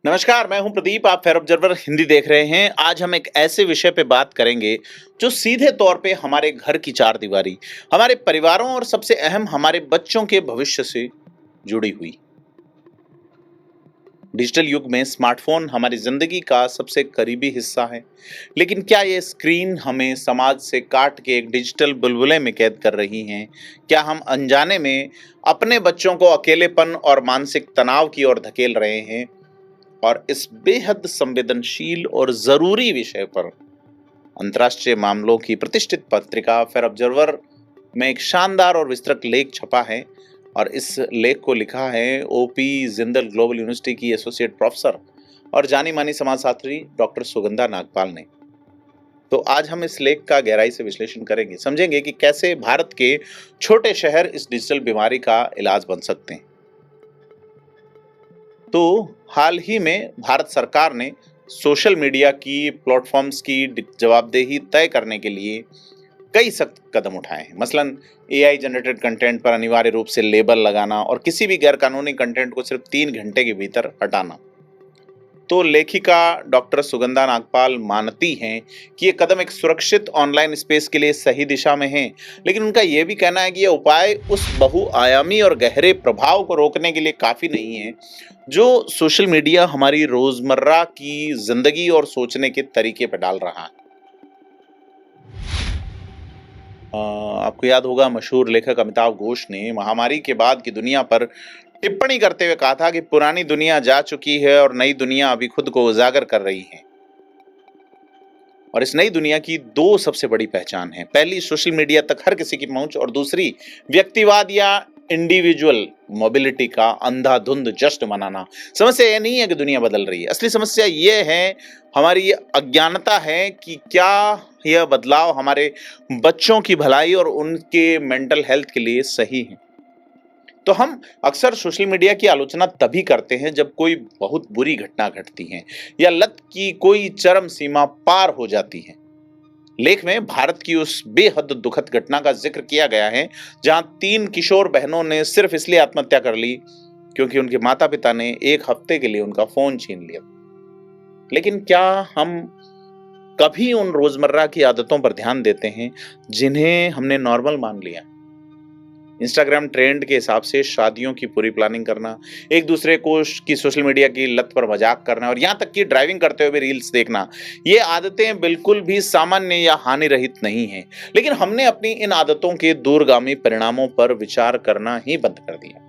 नमस्कार, मैं हूं प्रदीप। आप फेयर ऑब्जर्वर हिंदी देख रहे हैं। आज हम एक ऐसे विषय पे बात करेंगे जो सीधे तौर पे हमारे घर की चारदीवारी, हमारे परिवारों और सबसे अहम हमारे बच्चों के भविष्य से जुड़ी हुई। डिजिटल युग में स्मार्टफोन हमारी जिंदगी का सबसे करीबी हिस्सा है, लेकिन क्या ये स्क्रीन हमें समाज से काट के एक डिजिटल बुलबुले में कैद कर रही हैं? क्या हम अनजाने में अपने बच्चों को अकेलेपन और मानसिक तनाव की ओर धकेल रहे हैं? और इस बेहद संवेदनशील और जरूरी विषय पर अंतर्राष्ट्रीय मामलों की प्रतिष्ठित पत्रिका फेयर ऑब्जर्वर में एक शानदार और विस्तृत लेख छपा है। और इस लेख को लिखा है ओपी जिंदल ग्लोबल यूनिवर्सिटी की एसोसिएट प्रोफेसर और जानी मानी समाजशास्त्री डॉक्टर सुगंधा नागपाल ने। तो आज हम इस लेख का गहराई से विश्लेषण करेंगे, समझेंगे कि कैसे भारत के छोटे शहर इस डिजिटल बीमारी का इलाज बन सकते हैं। तो हाल ही में भारत सरकार ने सोशल मीडिया की प्लेटफॉर्म्स की जवाबदेही तय करने के लिए कई सख्त कदम उठाए हैं। मसलन एआई जनरेटेड कंटेंट पर अनिवार्य रूप से लेबल लगाना और किसी भी गैरकानूनी कंटेंट को सिर्फ 3 घंटे के भीतर हटाना। तो लेखिका डॉक्टर सुगंधा नागपाल मानती हैं कि ये कदम एक सुरक्षित ऑनलाइन स्पेस के लिए सही दिशा में है, लेकिन उनका यह भी कहना है कि ये उपाय उस बहुआयामी और गहरे प्रभाव को रोकने के लिए काफी नहीं है जो सोशल मीडिया हमारी रोजमर्रा की जिंदगी और सोचने के तरीके पर डाल रहा है। आपको याद होगा, मशहूर लेखक अमिताभ घोष ने महामारी के बाद की दुनिया पर टिप्पणी करते हुए कहा था कि पुरानी दुनिया जा चुकी है और नई दुनिया अभी खुद को उजागर कर रही है। और इस नई दुनिया की दो सबसे बड़ी पहचान है। पहली, सोशल मीडिया तक हर किसी की पहुंच, और दूसरी, व्यक्तिवाद या इंडिविजुअल मोबिलिटी का अंधाधुंध जश्न मनाना। समस्या यह नहीं है कि दुनिया बदल रही है, असली समस्या यह है, हमारी ये अज्ञानता है कि क्या यह बदलाव हमारे बच्चों की भलाई और उनके मेंटल हेल्थ के लिए सही है। तो हम अक्सर सोशल मीडिया की आलोचना तभी करते हैं जब कोई बहुत बुरी घटना घटती है या लत की कोई चरम सीमा पार हो जाती है। लेख में भारत की उस बेहद दुखद घटना का जिक्र किया गया है जहां 3 किशोर बहनों ने सिर्फ इसलिए आत्महत्या कर ली क्योंकि उनके माता पिता ने 1 हफ्ते के लिए उनका फोन छीन लिया। लेकिन क्या हम कभी उन रोजमर्रा की आदतों पर ध्यान देते हैं जिन्हें हमने नॉर्मल मान लिया? इंस्टाग्राम ट्रेंड के हिसाब से शादियों की पूरी प्लानिंग करना, एक दूसरे को की सोशल मीडिया की लत पर मजाक करना और यहाँ तक कि ड्राइविंग करते हुए भी रील्स देखना, ये आदतें बिल्कुल भी सामान्य या हानि रहित नहीं हैं। लेकिन हमने अपनी इन आदतों के दूरगामी परिणामों पर विचार करना ही बंद कर दिया।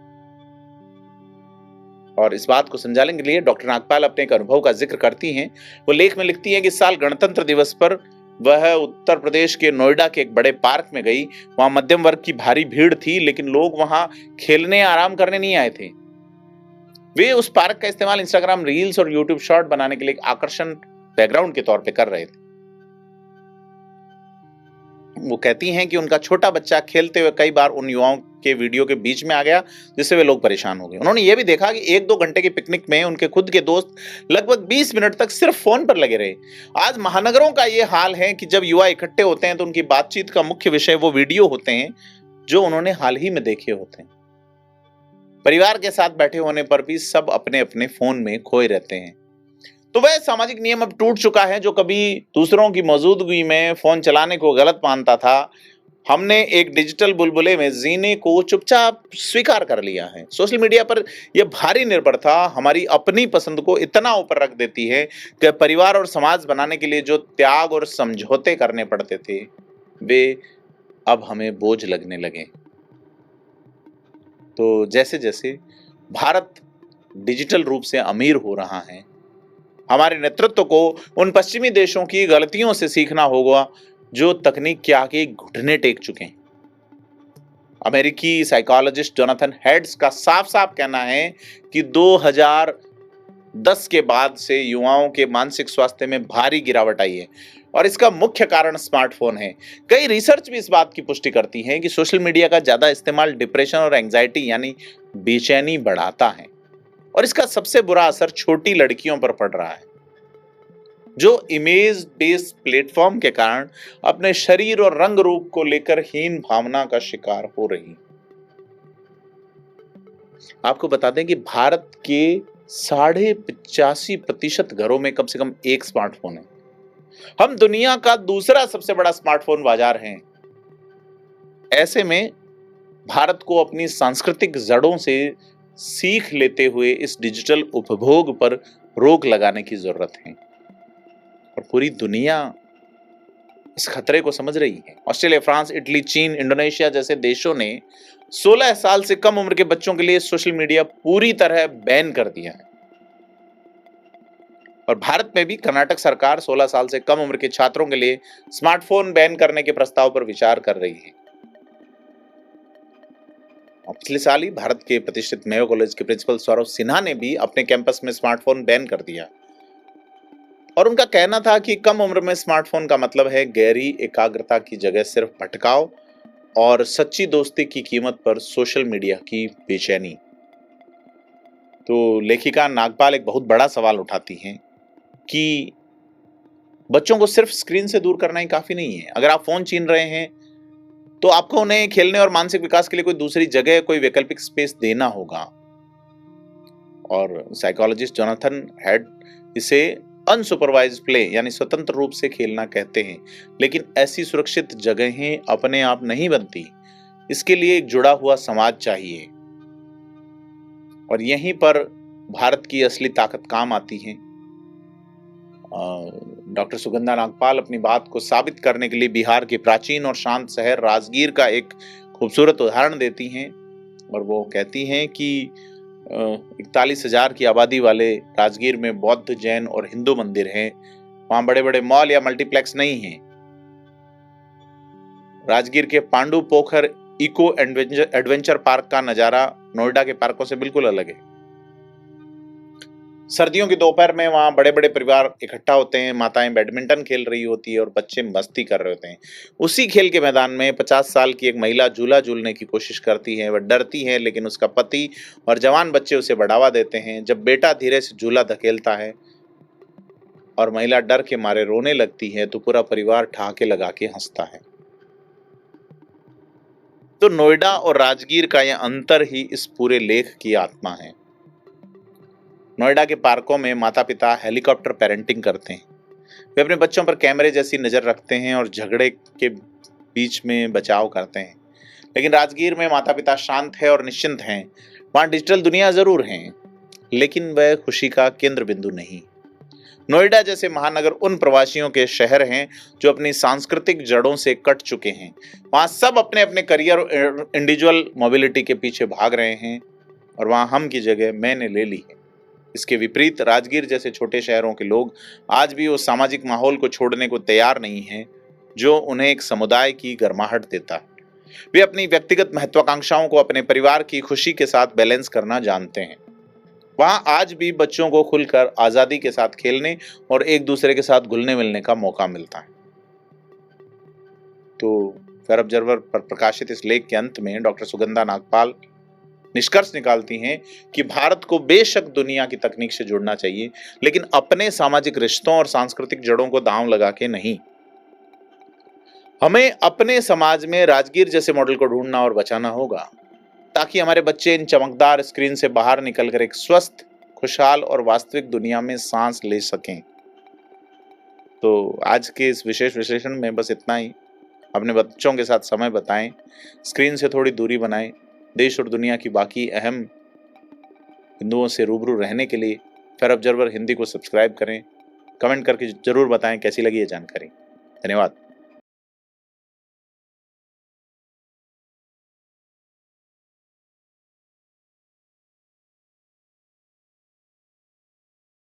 और इस बात को समझाने के लिए डॉक्टर नागपाल अपने एक अनुभव का जिक्र करती हैं। वो लेख में लिखती हैं कि इस साल गणतंत्र दिवस पर वह उत्तर प्रदेश के नोएडा के एक बड़े पार्क में गई। वहां मध्यम वर्ग की भारी भीड़ थी, लेकिन लोग वहां खेलने आराम करने नहीं आए थे। वे उस पार्क का इस्तेमाल इंस्टाग्राम रील्स और यूट्यूब शॉर्ट बनाने के लिए एक आकर्षण बैकग्राउंड के तौर पे कर रहे थे। वो कहती हैं कि उनका छोटा बच्चा खेलते हुए कई बार उन युवाओं के वीडियो के बीच में आ गया, जिससे वे लोग परेशान हो गए। उन्होंने ये भी देखा कि 1-2 घंटे की पिकनिक में उनके खुद के दोस्त लगभग 20 मिनट तक सिर्फ फोन पर लगे रहे। आज महानगरों का ये हाल है कि जब युवा इकट्ठे होते हैं तो उनकी बातचीत का मुख्य विषय वो वीडियो होते हैं जो उन्होंने हाल ही में देखे होते हैं। परिवार के साथ बैठे होने पर भी सब अपने अपने फोन में खोए रहते हैं। तो वह सामाजिक नियम अब टूट चुका है जो कभी दूसरों की मौजूदगी में फोन चलाने को गलत मानता था। हमने एक डिजिटल बुलबुले में जीने को चुपचाप स्वीकार कर लिया है। सोशल मीडिया पर यह भारी निर्भरता हमारी अपनी पसंद को इतना ऊपर रख देती है कि परिवार और समाज बनाने के लिए जो त्याग और समझौते करने पड़ते थे, वे अब हमें बोझ लगने लगे। तो जैसे जैसे भारत डिजिटल रूप से अमीर हो रहा है, हमारे नेतृत्व को उन पश्चिमी देशों की गलतियों से सीखना होगा जो तकनीक के आगे घुटने टेक चुके हैं। अमेरिकी साइकोलॉजिस्ट जोनाथन हेड्स का साफ साफ कहना है कि 2010 के बाद से युवाओं के मानसिक स्वास्थ्य में भारी गिरावट आई है और इसका मुख्य कारण स्मार्टफोन है। कई रिसर्च भी इस बात की पुष्टि करती है कि सोशल मीडिया का ज्यादा इस्तेमाल डिप्रेशन और एंजाइटी यानी बेचैनी बढ़ाता है और इसका सबसे बुरा असर छोटी लड़कियों पर पड़ रहा है जो इमेज बेस्ड प्लेटफॉर्म के कारण अपने शरीर और रंग रूप को लेकर हीन भावना का शिकार हो रही। आपको बता दें कि भारत के 85% घरों में कम से कम एक स्मार्टफोन है। हम दुनिया का दूसरा सबसे बड़ा स्मार्टफोन बाजार हैं। ऐसे में भारत को अपनी सांस्कृतिक जड़ों से सीख लेते हुए इस डिजिटल उपभोग पर रोक लगाने की जरूरत है और पूरी दुनिया इस खतरे को समझ रही है। ऑस्ट्रेलिया, फ्रांस, इटली, चीन, इंडोनेशिया जैसे देशों ने 16 साल से कम उम्र के बच्चों के लिए सोशल मीडिया पूरी तरह बैन कर दिया है और भारत में भी कर्नाटक सरकार 16 साल से कम उम्र के छात्रों के लिए स्मार्टफोन बैन करने के प्रस्ताव पर विचार कर रही है। पिछले साल ही भारत के प्रतिष्ठित मेयो कॉलेज के प्रिंसिपल सौरभ सिन्हा ने भी अपने कैंपस में स्मार्टफोन बैन कर दिया और उनका कहना था कि कम उम्र में स्मार्टफोन का मतलब है गहरी एकाग्रता की जगह सिर्फ भटकाव और सच्ची दोस्ती की कीमत पर सोशल मीडिया की बेचैनी। तो लेखिका नागपाल एक बहुत बड़ा सवाल उठाती हैं कि बच्चों को सिर्फ स्क्रीन से दूर करना ही काफी नहीं है। अगर आप फोन छीन रहे हैं तो आपको उन्हें खेलने और मानसिक विकास के लिए कोई दूसरी जगह, कोई वैकल्पिक स्पेस देना होगा। और साइकोलॉजिस्ट जोनाथन हेड इसे अनसुपरवाइज्ड प्ले यानी स्वतंत्र रूप से खेलना कहते हैं, लेकिन ऐसी सुरक्षित जगहें अपने आप नहीं बनती। इसके लिए एक जुड़ा हुआ समाज चाहिए और यहीं पर भारत की असली ताकत काम आती है। डॉक्टर सुगंधा नागपाल अपनी बात को साबित करने के लिए बिहार के प्राचीन और शांत शहर राजगीर का एक खूबसूरत उदाहरण देती हैं और वो कहती हैं कि 41,000 की आबादी वाले राजगीर में बौद्ध, जैन और हिंदू मंदिर हैं। वहां बड़े बड़े मॉल या मल्टीप्लेक्स नहीं हैं। राजगीर के पांडु पोखर इको एडवेंचर पार्क का नजारा नोएडा के पार्कों से बिल्कुल अलग है। सर्दियों की दोपहर में वहां बड़े बड़े परिवार इकट्ठा होते हैं, माताएं बैडमिंटन खेल रही होती है और बच्चे मस्ती कर रहे होते हैं। उसी खेल के मैदान में 50 साल की एक महिला झूला झूलने की कोशिश करती है। वह डरती है, लेकिन उसका पति और जवान बच्चे उसे बढ़ावा देते हैं। जब बेटा धीरे से झूला धकेलता है और महिला डर के मारे रोने लगती है तो पूरा परिवार ठहाके लगा के हंसता है। तो नोएडा और राजगीर का यह अंतर ही इस पूरे लेख की आत्मा है। नोएडा के पार्कों में माता पिता हेलीकॉप्टर पेरेंटिंग करते हैं। वे अपने बच्चों पर कैमरे जैसी नजर रखते हैं और झगड़े के बीच में बचाव करते हैं। लेकिन राजगीर में माता पिता शांत है और निश्चिंत हैं। वहां डिजिटल दुनिया जरूर है, लेकिन वह खुशी का केंद्र बिंदु नहीं। नोएडा जैसे महानगर उन प्रवासियों के शहर हैं जो अपनी सांस्कृतिक जड़ों से कट चुके हैं। वहां सब अपने अपने करियर और इंडिविजुअल मोबिलिटी के पीछे भाग रहे हैं और वहां हम की जगह मैंने ले ली है। इसके विपरीत राजगीर जैसे छोटे शहरों के लोग आज भी उस सामाजिक माहौल को छोड़ने को तैयार नहीं हैं जो उन्हें एक समुदाय की गर्माहट देता है। वे अपनी व्यक्तिगत महत्वाकांक्षाओं को अपने परिवार की खुशी के साथ बैलेंस करना जानते हैं। वहां आज भी बच्चों को खुलकर आजादी के साथ खेलने और एक दूसरे के साथ घुलने मिलने का मौका मिलता है। तो फेयर ऑब्जर्वर पर प्रकाशित इस लेख के अंत में डॉक्टर सुगंधा नागपाल निष्कर्ष निकालती हैं कि भारत को बेशक दुनिया की तकनीक से जुड़ना चाहिए, लेकिन अपने सामाजिक रिश्तों और सांस्कृतिक जड़ों को दांव लगा के नहीं। हमें अपने समाज में राजगीर जैसे मॉडल को ढूंढना और बचाना होगा, ताकि हमारे बच्चे इन चमकदार स्क्रीन से बाहर निकलकर एक स्वस्थ, खुशहाल और वास्तविक दुनिया में सांस ले सकें। तो आज के इस विशेष विश्लेषण में बस इतना ही। अपने बच्चों के साथ समय बिताएं, स्क्रीन से थोड़ी दूरी बनाएं। देश और दुनिया की बाकी अहम बिंदुओं से रूबरू रहने के लिए फेयर ऑब्जर्वर हिंदी को सब्सक्राइब करें। कमेंट करके जरूर बताएं कैसी लगी ये जानकारी। धन्यवाद।